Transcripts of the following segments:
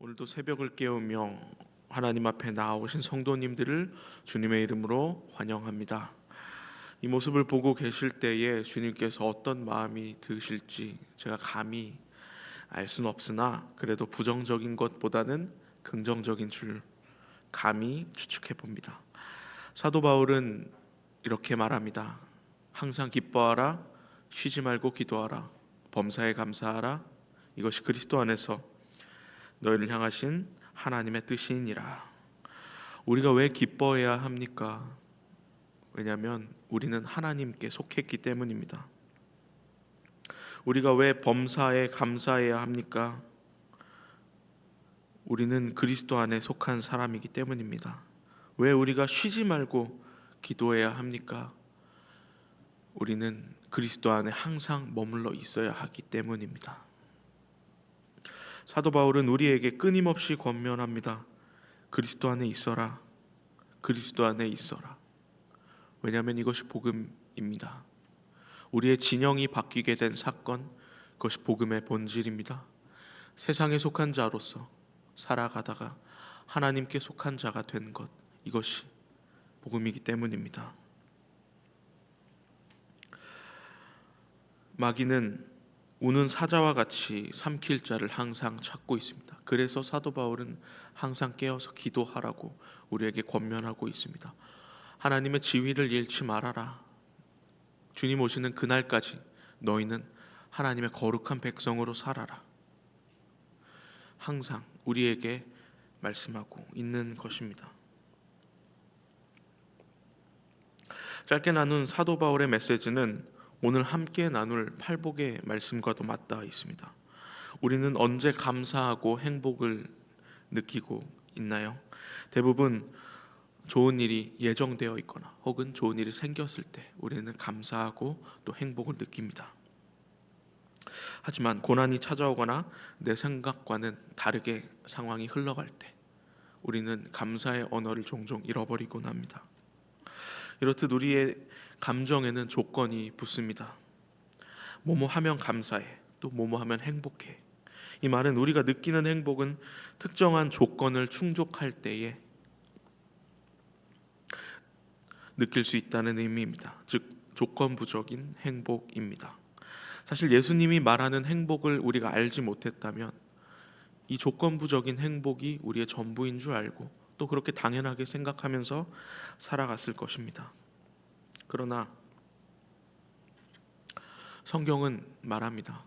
오늘도 새벽을 깨우며 하나님 앞에 나아오신 성도님들을 주님의 이름으로 환영합니다. 이 모습을 보고 계실 때에 주님께서 어떤 마음이 드실지 제가 감히 알 수는 없으나 그래도 부정적인 것보다는 긍정적인 줄 감히 추측해 봅니다. 사도 바울은 이렇게 말합니다. 항상 기뻐하라, 쉬지 말고 기도하라, 범사에 감사하라. 이것이 그리스도 안에서 너희를 향하신 하나님의 뜻이니라. 우리가 왜 기뻐해야 합니까? 왜냐하면 우리는 하나님께 속했기 때문입니다. 우리가 왜 범사에 감사해야 합니까? 우리는 그리스도 안에 속한 사람이기 때문입니다. 왜 우리가 쉬지 말고 기도해야 합니까? 우리는 그리스도 안에 항상 머물러 있어야 하기 때문입니다. 사도 바울은 우리에게 끊임없이 권면합니다. 그리스도 안에 있어라. 그리스도 안에 있어라. 왜냐하면 이것이 복음입니다. 우리의 진영이 바뀌게 된 사건, 그것이 복음의 본질입니다. 세상에 속한 자로서 살아가다가 하나님께 속한 자가 된 것, 이것이 복음이기 때문입니다. 마귀는 우는 사자와 같이 삼킬 자를 항상 찾고 있습니다. 그래서 사도 바울은 항상 깨어서 기도하라고 우리에게 권면하고 있습니다. 하나님의 지위를 잃지 말아라. 주님 오시는 그날까지 너희는 하나님의 거룩한 백성으로 살아라. 항상 우리에게 말씀하고 있는 것입니다. 짧게 나눈 사도 바울의 메시지는 오늘 함께 나눌 팔복의 말씀과도 맞닿아 있습니다. 우리는 언제 감사하고 행복을 느끼고 있나요? 대부분 좋은 일이 예정되어 있거나 혹은 좋은 일이 생겼을 때 우리는 감사하고 또 행복을 느낍니다. 하지만 고난이 찾아오거나 내 생각과는 다르게 상황이 흘러갈 때 우리는 감사의 언어를 종종 잃어버리곤 합니다. 이렇듯 우리의 감정에는 조건이 붙습니다. 뭐뭐 하면 감사해, 또 뭐뭐 하면 행복해. 이 말은 우리가 느끼는 행복은 특정한 조건을 충족할 때에 느낄 수 있다는 의미입니다. 즉 조건부적인 행복입니다. 사실 예수님이 말하는 행복을 우리가 알지 못했다면 이 조건부적인 행복이 우리의 전부인 줄 알고 또 그렇게 당연하게 생각하면서 살아갔을 것입니다. 그러나 성경은 말합니다.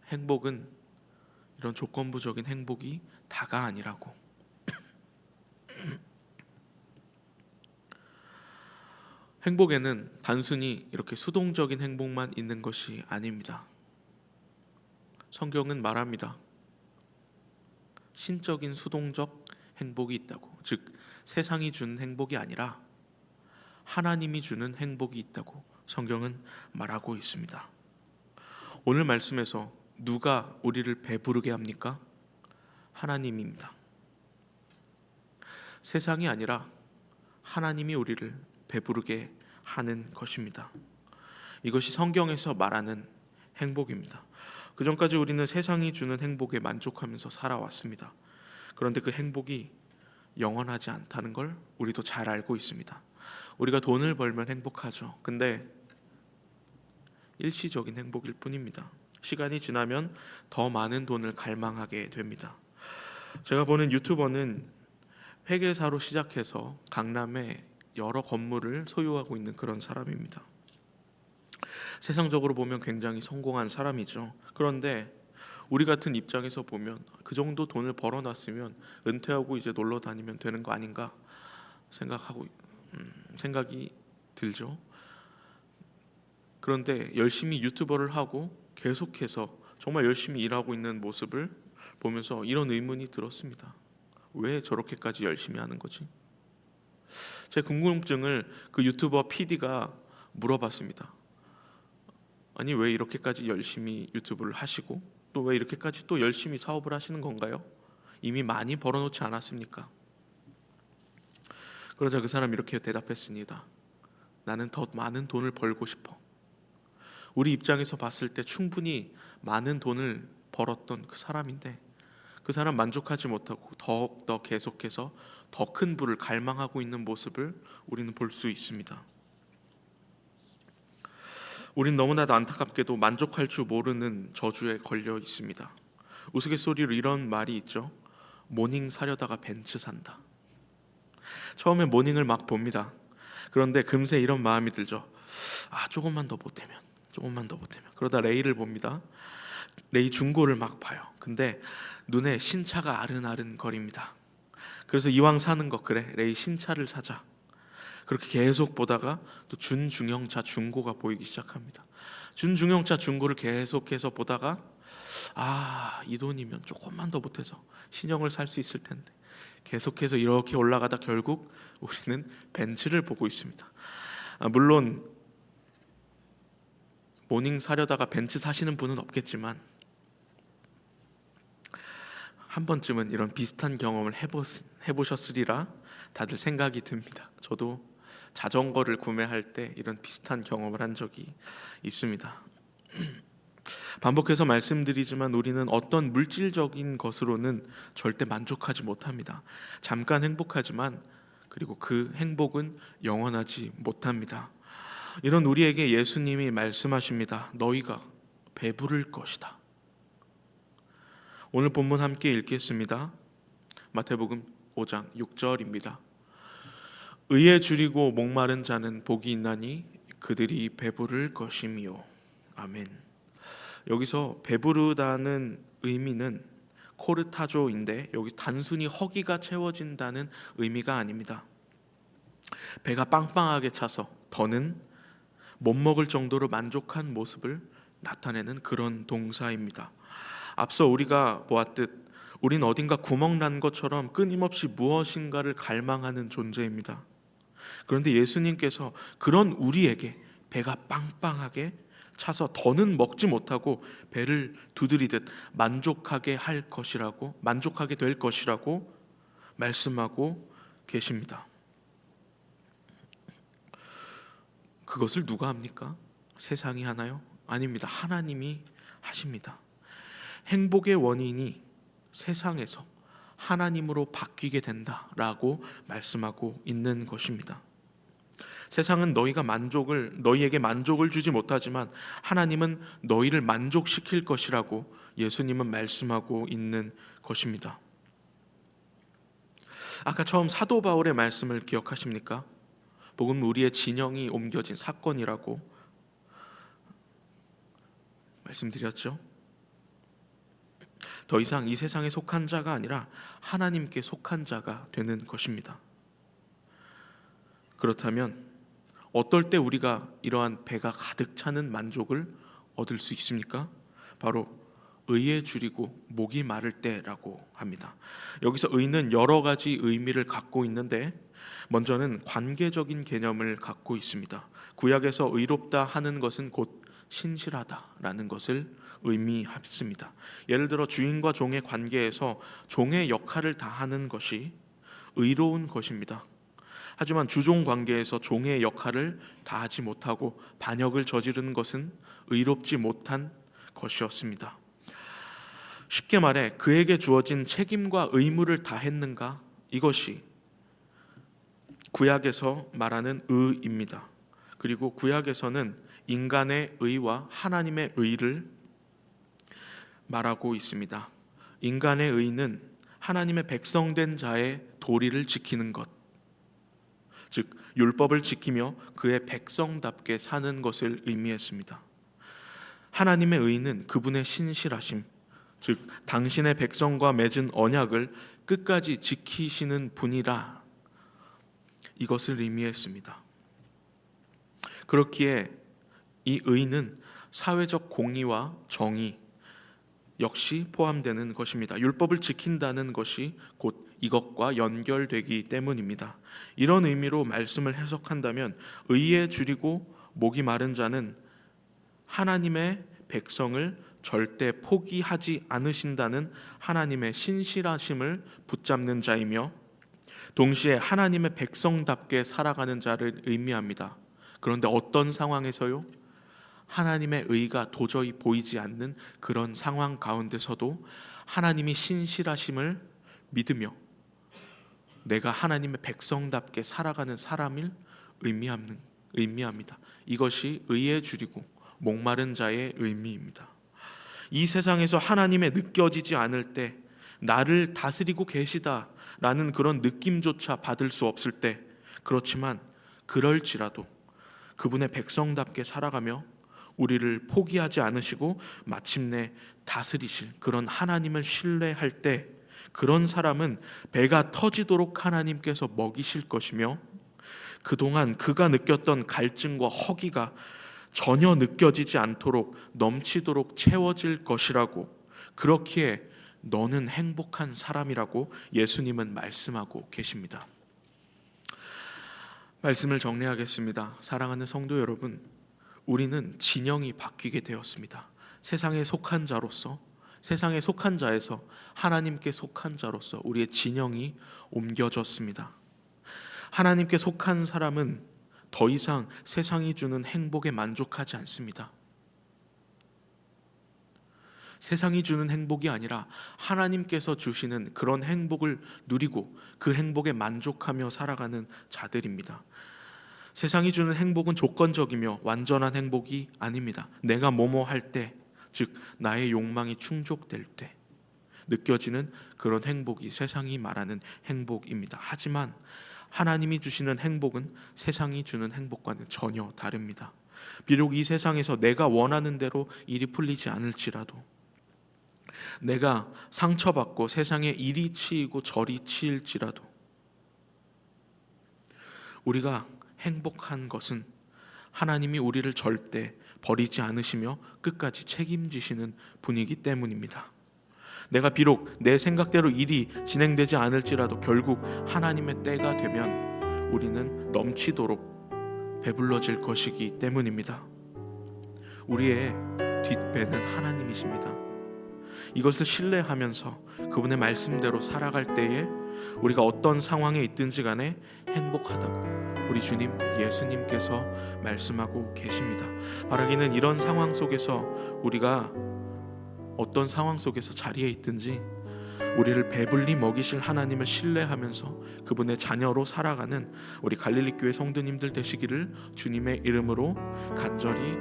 행복은 이런 조건부적인 행복이 다가 아니라고. 행복에는 단순히 이렇게 수동적인 행복만 있는 것이 아닙니다. 성경은 말합니다. 신적인 수동적 행복이 있다고. 즉 세상이 주는 행복이 아니라 하나님이 주는 행복이 있다고 성경은 말하고 있습니다. 오늘 말씀에서 누가 우리를 배부르게 합니까? 하나님입니다. 세상이 아니라 하나님이 우리를 배부르게 하는 것입니다. 이것이 성경에서 말하는 행복입니다. 그전까지 우리는 세상이 주는 행복에 만족하면서 살아왔습니다. 그런데 그 행복이 영원하지 않다는 걸 우리도 잘 알고 있습니다. 우리가 돈을 벌면 행복하죠. 근데 일시적인 행복일 뿐입니다. 시간이 지나면 더 많은 돈을 갈망하게 됩니다. 제가 보는 유튜버는 회계사로 시작해서 강남에 여러 건물을 소유하고 있는 그런 사람입니다. 세상적으로 보면 굉장히 성공한 사람이죠. 그런데 우리 같은 입장에서 보면 그 정도 돈을 벌어놨으면 은퇴하고 이제 놀러 다니면 되는 거 아닌가 생각이 들죠. 그런데 열심히 유튜버를 하고 계속해서 정말 열심히 일하고 있는 모습을 보면서 이런 의문이 들었습니다. 왜 저렇게까지 열심히 하는 거지? 제 궁금증을 그 유튜버 PD가 물어봤습니다. 아니 왜 이렇게까지 열심히 유튜브를 하시고 또 왜 이렇게까지 또 열심히 사업을 하시는 건가요? 이미 많이 벌어놓지 않았습니까? 그러자 그 사람이 이렇게 대답했습니다. 나는 더 많은 돈을 벌고 싶어. 우리 입장에서 봤을 때 충분히 많은 돈을 벌었던 그 사람인데 그 사람 만족하지 못하고 더욱더 계속해서 더 큰 부를 갈망하고 있는 모습을 우리는 볼 수 있습니다. 우린 너무나도 안타깝게도 만족할 줄 모르는 저주에 걸려 있습니다. 우스갯소리로 이런 말이 있죠. 모닝 사려다가 벤츠 산다. 처음에 모닝을 막 봅니다. 그런데 금세 이런 마음이 들죠. 조금만 더 보태면, 조금만 더 보태면. 그러다 레이를 봅니다. 레이 중고를 막 봐요. 근데 눈에 신차가 아른아른 거립니다. 그래서 이왕 사는 거 그래, 레이 신차를 사자. 그렇게 계속 보다가 또 준중형차 중고가 보이기 시작합니다. 준중형차 중고를 계속해서 보다가 이 돈이면 조금만 더 보태서 신형을 살 수 있을 텐데, 계속해서 이렇게 올라가다 결국 우리는 벤츠를 보고 있습니다. 물론 모닝 사려다가 벤츠 사시는 분은 없겠지만 한 번쯤은 이런 비슷한 경험을 해보셨으리라 다들 생각이 듭니다. 저도 자전거를 구매할 때 이런 비슷한 경험을 한 적이 있습니다. 반복해서 말씀드리지만 우리는 어떤 물질적인 것으로는 절대 만족하지 못합니다. 잠깐 행복하지만 그리고 그 행복은 영원하지 못합니다. 이런 우리에게 예수님이 말씀하십니다. 너희가 배부를 것이다. 오늘 본문 함께 읽겠습니다. 마태복음 5장 6절입니다. 의에 줄이고 목마른 자는 복이 있나니 그들이 배부를 것이미요. 아멘. 여기서 배부르다는 의미는 코르타조인데 여기 단순히 허기가 채워진다는 의미가 아닙니다. 배가 빵빵하게 차서 더는 못 먹을 정도로 만족한 모습을 나타내는 그런 동사입니다. 앞서 우리가 보았듯 우린 어딘가 구멍 난 것처럼 끊임없이 무엇인가를 갈망하는 존재입니다. 그런데 예수님께서 그런 우리에게 배가 빵빵하게 차서 더는 먹지 못하고 배를 두드리듯 만족하게 될 것이라고 말씀하고 계십니다. 그것을 누가 합니까? 세상이 하나요? 아닙니다. 하나님이 하십니다. 행복의 원인이 세상에서 하나님으로 바뀌게 된다라고 말씀하고 있는 것입니다. 세상은 너희에게 만족을 주지 못하지만 하나님은 너희를 만족시킬 것이라고 예수님은 말씀하고 있는 것입니다. 아까 처음 사도 바울의 말씀을 기억하십니까? 복음은 우리의 진영이 옮겨진 사건이라고 말씀드렸죠. 더 이상 이 세상에 속한 자가 아니라 하나님께 속한 자가 되는 것입니다. 그렇다면 어떨 때 우리가 이러한 배가 가득 차는 만족을 얻을 수 있습니까? 바로 의에 줄이고 목이 마를 때라고 합니다. 여기서 의는 여러 가지 의미를 갖고 있는데 먼저는 관계적인 개념을 갖고 있습니다. 구약에서 의롭다 하는 것은 곧 신실하다라는 것을 의미합니다. 예를 들어 주인과 종의 관계에서 종의 역할을 다하는 것이 의로운 것입니다. 하지만 주종 관계에서 종의 역할을 다하지 못하고 반역을 저지르는 것은 의롭지 못한 것이었습니다. 쉽게 말해 그에게 주어진 책임과 의무를 다했는가? 이것이 구약에서 말하는 의입니다. 그리고 구약에서는 인간의 의와 하나님의 의를 말하고 있습니다. 인간의 의는 하나님의 백성된 자의 도리를 지키는 것, 즉 율법을 지키며 그의 백성답게 사는 것을 의미했습니다. 하나님의 의는 그분의 신실하심, 즉 당신의 백성과 맺은 언약을 끝까지 지키시는 분이라, 이것을 의미했습니다. 그렇기에 이 의는 사회적 공의와 정의 역시 포함되는 것입니다. 율법을 지킨다는 것이 곧 이것과 연결되기 때문입니다. 이런 의미로 말씀을 해석한다면 의에 줄이고 목이 마른 자는 하나님의 백성을 절대 포기하지 않으신다는 하나님의 신실하심을 붙잡는 자이며 동시에 하나님의 백성답게 살아가는 자를 의미합니다. 그런데 어떤 상황에서요? 하나님의 의가 도저히 보이지 않는 그런 상황 가운데서도 하나님이 신실하심을 믿으며 내가 하나님의 백성답게 살아가는 사람을 의미합니다. 이것이 의에 줄이고 목마른 자의 의미입니다. 이 세상에서 하나님의 느껴지지 않을 때, 나를 다스리고 계시다라는 그런 느낌조차 받을 수 없을 때, 그렇지만 그럴지라도 그분의 백성답게 살아가며 우리를 포기하지 않으시고 마침내 다스리실 그런 하나님을 신뢰할 때, 그런 사람은 배가 터지도록 하나님께서 먹이실 것이며 그동안 그가 느꼈던 갈증과 허기가 전혀 느껴지지 않도록 넘치도록 채워질 것이라고, 그렇기에 너는 행복한 사람이라고 예수님은 말씀하고 계십니다. 말씀을 정리하겠습니다. 사랑하는 성도 여러분, 우리는 진영이 바뀌게 되었습니다. 세상에 속한 자로서, 세상에 속한 자에서 하나님께 속한 자로서 우리의 진영이 옮겨졌습니다. 하나님께 속한 사람은 더 이상 세상이 주는 행복에 만족하지 않습니다. 세상이 주는 행복이 아니라 하나님께서 주시는 그런 행복을 누리고 그 행복에 만족하며 살아가는 자들입니다. 세상이 주는 행복은 조건적이며 완전한 행복이 아닙니다. 내가 뭐뭐 할 때, 즉 나의 욕망이 충족될 때 느껴지는 그런 행복이 세상이 말하는 행복입니다. 하지만 하나님이 주시는 행복은 세상이 주는 행복과는 전혀 다릅니다. 비록 이 세상에서 내가 원하는 대로 일이 풀리지 않을지라도, 내가 상처받고 세상에 이리 치이고 저리 치일지라도, 우리가 행복한 것은 하나님이 우리를 절대 버리지 않으시며 끝까지 책임지시는 분이기 때문입니다. 내가 비록 내 생각대로 일이 진행되지 않을지라도 결국 하나님의 때가 되면 우리는 넘치도록 배불러질 것이기 때문입니다. 우리의 뒷배는 하나님이십니다. 이것을 신뢰하면서 그분의 말씀대로 살아갈 때에 우리가 어떤 상황에 있든지 간에 행복하다고 우리 주님 예수님께서 말씀하고 계십니다. 바라기는 이런 상황 속에서, 우리가 어떤 상황 속에서 자리에 있든지 우리를 배불리 먹이실 하나님을 신뢰하면서 그분의 자녀로 살아가는 우리 갈릴리 교회 성도님들 되시기를 주님의 이름으로 간절히